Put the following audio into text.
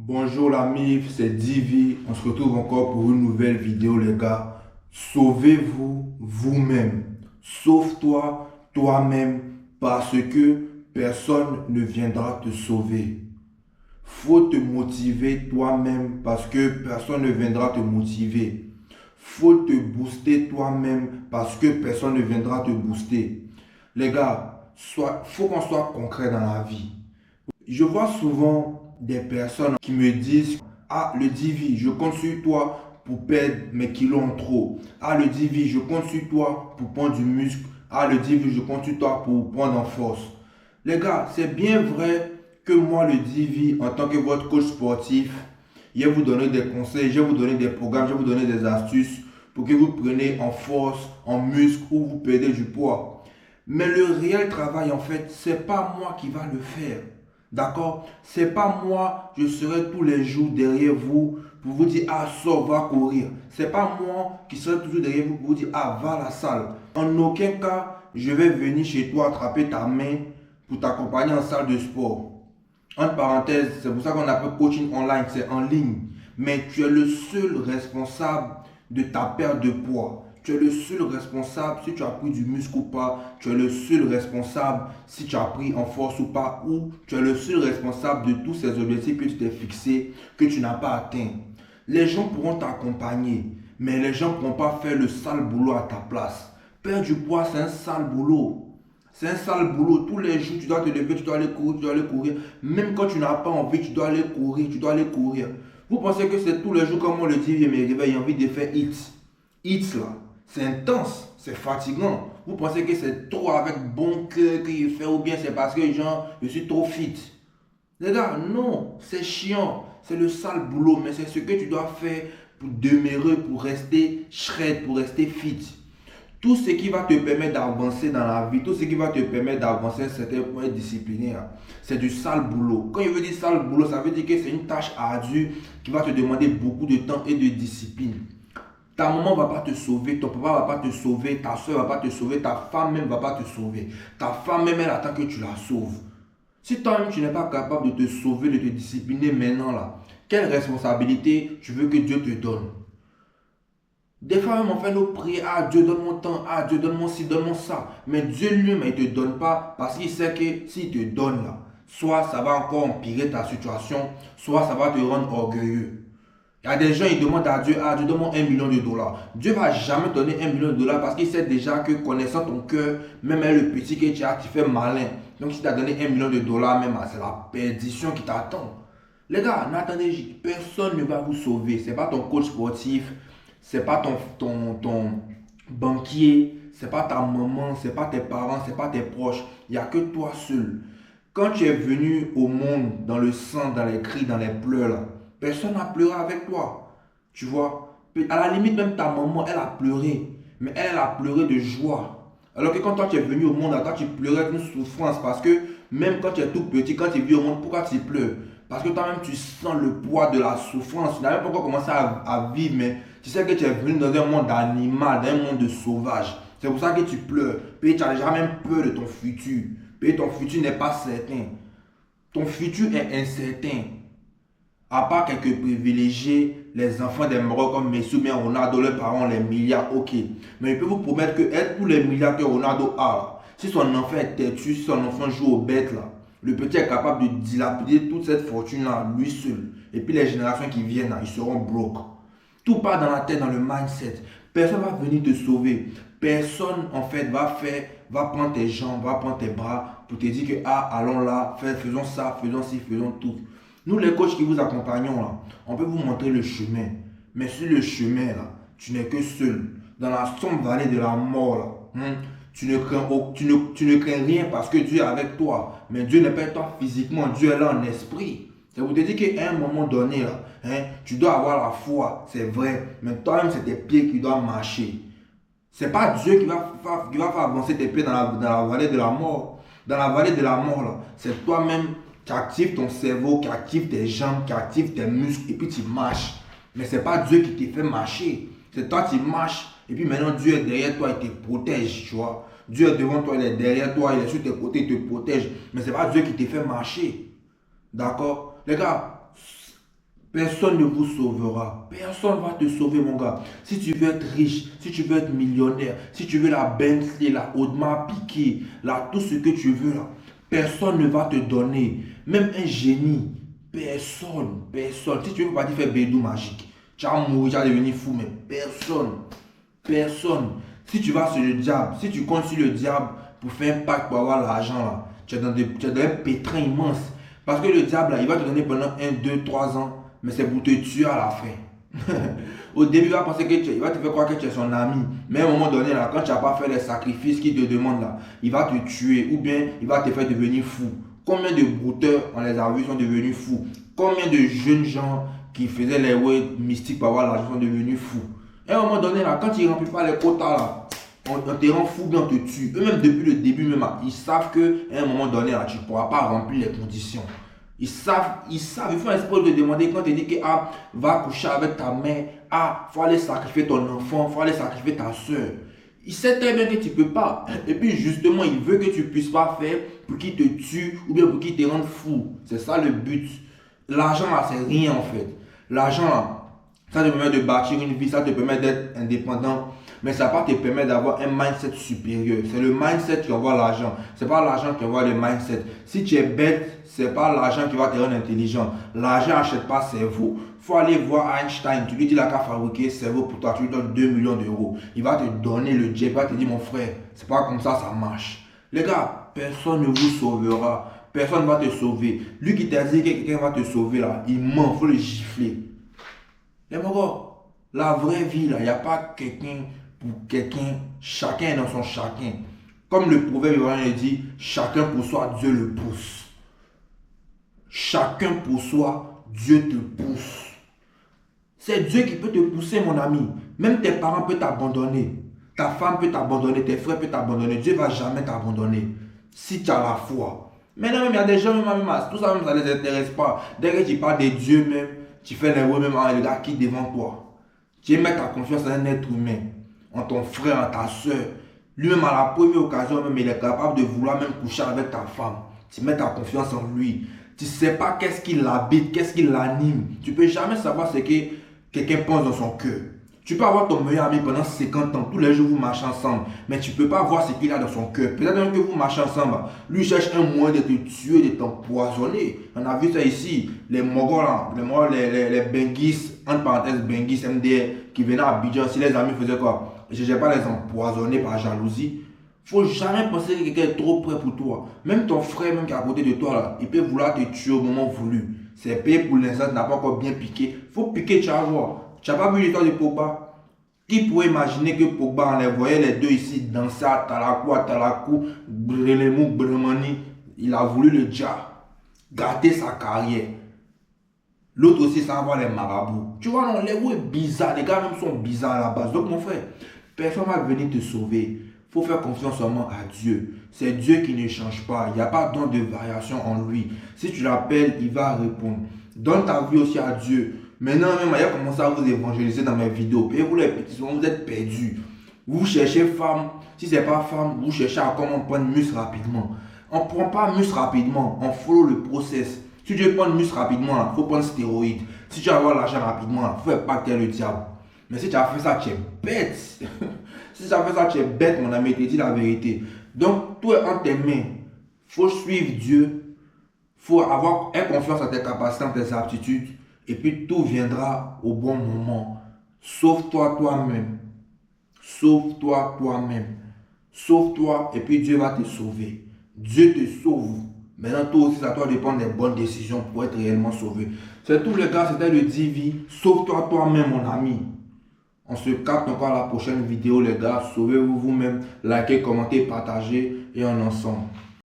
Bonjour la MIF, c'est Divi. On se retrouve encore pour une nouvelle vidéo les gars. Sauvez-vous vous-même. Sauve-toi toi-même parce que personne ne viendra te sauver. Faut te motiver toi-même parce que personne ne viendra te motiver. Faut te booster toi-même parce que personne ne viendra te booster. Les gars, faut qu'on soit concret dans la vie. Je vois souvent des personnes qui me disent: Ah, le Divi, je compte sur toi pour perdre mes kilos en trop. Ah, le Divi, je compte sur toi pour prendre du muscle. Ah, le Divi, je compte sur toi pour prendre en force. Les gars, c'est bien vrai que moi, le Divi, en tant que votre coach sportif, je vais vous donner des conseils, je vais vous donner des programmes, je vais vous donner des astuces pour que vous preniez en force, en muscle ou vous perdez du poids. Mais le réel travail, en fait, c'est pas moi qui va le faire. D'accord? C'est pas moi, je serai tous les jours derrière vous pour vous dire: Ah, sors, va courir. C'est pas moi qui serai toujours derrière vous pour vous dire: Ah, va à la salle. En aucun cas, je vais venir chez toi attraper ta main pour t'accompagner en salle de sport. Entre parenthèses, c'est pour ça qu'on appelle coaching online, c'est en ligne. Mais tu es le seul responsable de ta perte de poids. Tu es le seul responsable si tu as pris du muscle ou pas. Tu es le seul responsable si tu as pris en force ou pas. Ou tu es le seul responsable de tous ces objectifs que tu t'es fixés, que tu n'as pas atteints. Les gens pourront t'accompagner, mais les gens ne pourront pas faire le sale boulot à ta place. Perdre du poids, c'est un sale boulot. C'est un sale boulot. Tous les jours, tu dois te lever, tu dois aller courir, tu dois aller courir. Même quand tu n'as pas envie, tu dois aller courir, tu dois aller courir. Vous pensez que c'est tous les jours, comme on le dit, je me réveille, j'ai envie de faire hits. Hits là, c'est intense, c'est fatigant. Vous pensez que c'est trop avec bon cœur qu'il fait, ou bien c'est parce que genre, je suis trop fit. Les gars, non, c'est chiant. C'est le sale boulot, mais c'est ce que tu dois faire pour demeurer, pour rester shred, pour rester fit. Tout ce qui va te permettre d'avancer dans la vie, tout ce qui va te permettre d'avancer à un certain point disciplinaire, c'est du sale boulot. Quand je veux dire sale boulot, ça veut dire que c'est une tâche ardue qui va te demander beaucoup de temps et de discipline. Ta maman ne va pas te sauver, ton papa ne va pas te sauver, ta soeur ne va pas te sauver, ta femme même ne va pas te sauver. Ta femme même, elle attend que tu la sauves. Si toi-même tu n'es pas capable de te sauver, de te discipliner maintenant là, quelle responsabilité tu veux que Dieu te donne? Des fois même on fait nos prières: Ah, Dieu donne mon temps, ah, Dieu donne mon ci, donne mon ça. Mais Dieu lui-même, il ne te donne pas parce qu'il sait que s'il te donne là, soit ça va encore empirer ta situation, soit ça va te rendre orgueilleux. Il y a des gens, ils demandent à Dieu: Ah, Dieu donne-moi 1 million de dollars. Dieu ne va jamais donner 1 million de dollars parce qu'il sait déjà que, connaissant ton cœur, même le petit que tu as, tu fais malin. Donc si tu as donné 1 million de dollars, même c'est la perdition qui t'attend. Les gars, n'attendez, personne ne va vous sauver. Ce n'est pas ton coach sportif, c'est pas ton banquier, c'est pas ta maman, c'est pas tes parents, c'est pas tes proches. Il n'y a que toi seul. Quand tu es venu au monde dans le sang, dans les cris, dans les pleurs, là, personne n'a pleuré avec toi. Tu vois? À la limite, même ta maman, elle a pleuré. Mais elle a pleuré de joie. Alors que quand toi tu es venu au monde, toi tu pleurais d'une souffrance. Parce que même quand tu es tout petit, quand tu es venu au monde, pourquoi tu pleures? Parce que toi-même tu sens le poids de la souffrance. Tu n'as même pas encore commencé à vivre, mais tu sais que tu es venu dans un monde animal, dans un monde de sauvage. C'est pour ça que tu pleures. Puis tu as déjà même peur de ton futur. Puis ton futur n'est pas certain. Ton futur est incertain. À part quelques privilégiés, les enfants des Maroc comme Messi ou bien Ronaldo, leurs parents ont les milliards, ok. Mais je peux vous promettre que tous les milliards que Ronaldo a, si son enfant est têtu, si son enfant joue aux bêtes, là, le petit est capable de dilapider toute cette fortune-là, lui seul. Et puis les générations qui viennent, là, ils seront broke. Tout part dans la tête, dans le mindset. Personne ne va venir te sauver. Personne, en fait, va prendre tes jambes, va prendre tes bras pour te dire que, ah, allons là, faisons ça, faisons ci, faisons tout. Nous, les coachs qui vous accompagnons, là, on peut vous montrer le chemin. Mais sur le chemin, là, tu n'es que seul. Dans la sombre vallée de la mort, là, tu ne crains rien parce que Dieu est avec toi. Mais Dieu n'est pas avec toi physiquement, Dieu est là en esprit. Ça vous dire qu'à un moment donné, là, tu dois avoir la foi, c'est vrai. Mais toi-même, c'est tes pieds qui doivent marcher. Ce n'est pas Dieu qui va faire avancer tes pieds dans la vallée de la mort. Dans la vallée de la mort, là, c'est toi-même qui active ton cerveau, qui active tes jambes, qui active tes muscles et puis tu marches. Mais ce n'est pas Dieu qui te fait marcher. C'est toi qui marches et puis maintenant Dieu est derrière toi et te protège, tu vois. Dieu est devant toi, il est derrière toi, il est sur tes côtés, il te protège. Mais ce n'est pas Dieu qui te fait marcher. D'accord? Les gars, Personne ne vous sauvera. Personne ne va te sauver, mon gars. Si tu veux être riche, si tu veux être millionnaire, si tu veux la Bentley, la Audemars Piguet, tout ce que tu veux là, personne ne va te donner. Même un génie. Personne. Si tu veux pas dire faire bédou magique, tu vas mourir, tu vas devenir fou, mais personne. Si tu vas sur le diable, si tu comptes sur le diable pour faire un pacte pour avoir l'argent là, tu es dans un pétrin immense. Parce que le diable là, il va te donner pendant 1, 2, 3 ans. Mais c'est pour te tuer à la fin. Au début, il va penser il va te faire croire que tu es son ami. Mais à un moment donné, là, quand tu n'as pas fait les sacrifices qu'il te demande, là, il va te tuer ou bien il va te faire devenir fou. Combien de brouteurs, on les a vus, sont devenus fous? Combien de jeunes gens qui faisaient les ways mystiques pour avoir l'argent sont devenus fous? Et à un moment donné, là, quand ils ne remplissent pas les quotas, là, on te rend fou, bien on te tue. Eux-mêmes, depuis le début, même, ils savent qu'à un moment donné, là, tu ne pourras pas remplir les conditions. Ils savent, ils font exprès de te demander quand tu dis que va coucher avec ta mère, faut aller sacrifier ton enfant, faut aller sacrifier ta soeur. Il sait très bien que tu ne peux pas. Et puis justement, il veut que tu ne puisses pas faire pour qu'il te tue ou bien pour qu'il te rende fou. C'est ça le but. L'argent là, c'est rien en fait. L'argent là, ça te permet de bâtir une vie, ça te permet d'être indépendant. Mais ça va pas te permettre d'avoir un mindset supérieur. C'est le mindset qui envoie l'argent. Ce n'est pas l'argent qui envoie le mindset. Si tu es bête, ce n'est pas l'argent qui va te rendre intelligent. L'argent n'achète pas cerveau. Il faut aller voir Einstein. Tu lui dis qu'il a qu'à fabriquer cerveau pour toi. Tu lui donnes 2 millions d'euros. Il va te donner le jet. Il va te dire, mon frère, c'est pas comme ça marche. Les gars, personne ne vous sauvera. Personne ne va te sauver. Lui qui t'a dit que quelqu'un va te sauver, là, il ment. Il faut le gifler. Les gars, la vraie vie, là, il n'y a pas quelqu'un pour quelqu'un, chacun est dans son chacun. Comme le proverbe ivoirien dit, chacun pour soi, Dieu le pousse. Chacun pour soi, Dieu te pousse. C'est Dieu qui peut te pousser, mon ami. Même tes parents peuvent t'abandonner. Ta femme peut t'abandonner, tes frères peuvent t'abandonner. Dieu ne va jamais t'abandonner si tu as la foi. Maintenant, même il y a des gens, même tout ça, même ça ne les intéresse pas. Dès que tu parles de Dieu, même, tu fais les mots, même les gars qui devant toi. Tu mets ta confiance en un être humain, en ton frère, en ta soeur. Lui-même, à la première occasion, même, il est capable de vouloir même coucher avec ta femme. Tu mets ta confiance en lui. Tu ne sais pas qu'est-ce qui l'habite, qu'est-ce qui l'anime. Tu ne peux jamais savoir ce que quelqu'un pense dans son cœur. Tu peux avoir ton meilleur ami pendant 50 ans, tous les jours vous marchez ensemble, mais tu ne peux pas voir ce qu'il a dans son cœur. Peut-être même que vous marchez ensemble, lui cherche un moyen de te tuer, de t'empoisonner. On a vu ça ici, les Mogol, les Benguis, entre parenthèses Benguis, MDR, qui venaient à Abidjan, si les amis faisaient quoi? Je ne sais pas les empoisonner par jalousie. Il ne faut jamais penser que quelqu'un est trop près pour toi. Même ton frère, même qui est à côté de toi, là, il peut vouloir te tuer au moment voulu. C'est payé pour l'instant, tu n'as pas encore bien piqué. Il faut piquer, tu vas voir. Tu n'as pas vu l'histoire de Pogba? Qui pourrait imaginer que Pogba, on les voyait les deux ici danser à Talakou, Brelemou, Bremani. Il a voulu le dia, gâter sa carrière. L'autre aussi, ça va voir les marabouts. Tu vois, non, les roues sont bizarres. Les gars même sont bizarres à la base. Donc, mon frère, personne ne va venir te sauver. Il faut faire confiance seulement à Dieu. C'est Dieu qui ne change pas. Il n'y a pas don de variation en lui. Si tu l'appelles, il va répondre. Donne ta vie aussi à Dieu. Maintenant, même, il a commencé à vous évangéliser dans mes vidéos. Et vous les petits, vous êtes perdus. Vous cherchez femme. Si ce n'est pas femme, vous cherchez à comment prendre muscle rapidement. On ne prend pas muscle rapidement. On follow le process. Si tu veux prendre muscle rapidement, il faut prendre stéroïdes. Si tu veux avoir l'argent rapidement, il faut faire pacter le diable. Mais si tu as fait ça, tu es bête. Si tu as fait ça, tu es bête, mon ami. Je te dis la vérité. Donc, tout est entre tes mains. Il faut suivre Dieu. Il faut avoir confiance en tes capacités, en tes aptitudes. Et puis tout viendra au bon moment. Sauve-toi toi-même. Sauve-toi toi-même. Sauve-toi et puis Dieu va te sauver. Dieu te sauve. Maintenant, toi aussi, ça doit dépendre des bonnes décisions pour être réellement sauvé. C'est tout les gars, c'était le Divi. Sauve-toi toi-même, mon ami. On se capte encore à la prochaine vidéo, les gars. Sauvez-vous vous-même. Likez, commentez, partagez et on ensemble.